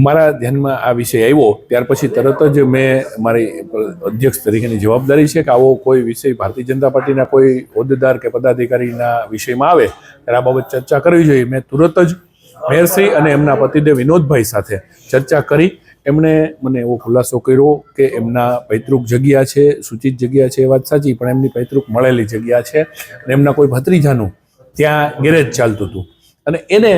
મારા ધ્યાનમાં આ વિષય આવ્યો ત્યાર પછી તરત જ મેં મારી અધ્યક્ષ તરીકેની જવાબદારી છે કે આવો કોઈ વિષય ભારતીય જનતા પાર્ટીના કોઈ હોદ્દેદાર કે પદાધિકારીના વિષયમાં આવે ત્યારે આ બાબત ચર્ચા કરવી જોઈએ. મેં તુરત જ મેયરશ્રી અને એમના પતિદેવ વિનોદભાઈ સાથે ચર્ચા કરી. એમણે મને એવો ખુલાસો કર્યો કે એમના પૈતૃક જગ્યા છે, સૂચિત જગ્યા છે, એ વાત સાચી, પણ એમની પૈતૃક મળેલી જગ્યા છે અને એમના કોઈ ભત્રીજાનું ત્યાં ગેરેજ ચાલતું હતું અને એને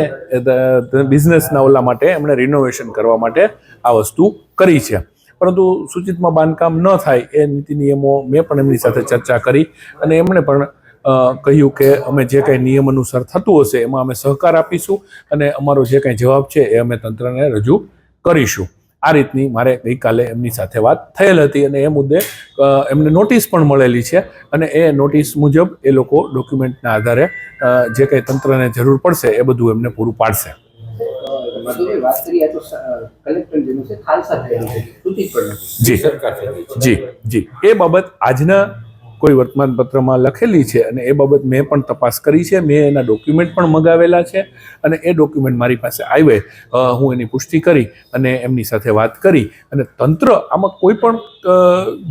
બિઝનેસના ઓલા માટે એમણે રિનોવેશન કરવા માટે આ વસ્તુ કરી છે. પરંતુ સૂચિતમાં બાંધકામ ન થાય એ નીતિ નિયમો મેં પણ એમની સાથે ચર્ચા કરી અને એમણે પણ કહ્યું કે અમે જે કંઈ નિયમ અનુસાર થતું હશે એમાં અમે સહકાર આપીશું અને અમારો જે કંઈ જવાબ છે એ અમે તંત્રને રજૂ કરીશું. આ રીતની મારે ગઈકાલે એમની સાથે વાત થયેલ હતી અને એ મુદ્દે એમને નોટિસ પણ મળેલી છે અને એ નોટિસ મુજબ એ લોકો ડોક્યુમેન્ટના આધારે જે કંઈ તંત્રને જરૂર પડશે એ બધું એમને પૂરું પાડશે. જી એ બાબત આજના કોઈ વર્તમાનપત્રમાં લખેલી છે અને એ બાબત મેં પણ તપાસ કરી છે. મેં એના ડોક્યુમેન્ટ પણ મંગાવેલા છે અને એ ડોક્યુમેન્ટ મારી પાસે આવે હું એની પુષ્ટિ કરી અને એમની સાથે વાત કરી અને તંત્ર આમાં કોઈ પણ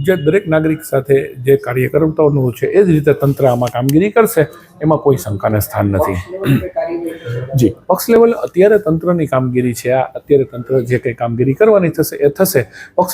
જે દરેક નાગરિક સાથે જે કાર્ય કરવાનું છે એ જ રીતે તંત્ર આમાં કામગીરી કરશે, એમાં કોઈ શંકાને સ્થાન નથી. જી પક્ષ લેવલ અત્યારે તંત્રની કામગીરી છે. આ અત્યારે તંત્ર જે કંઈ કામગીરી કરવાની થશે એ થશે. પક્ષ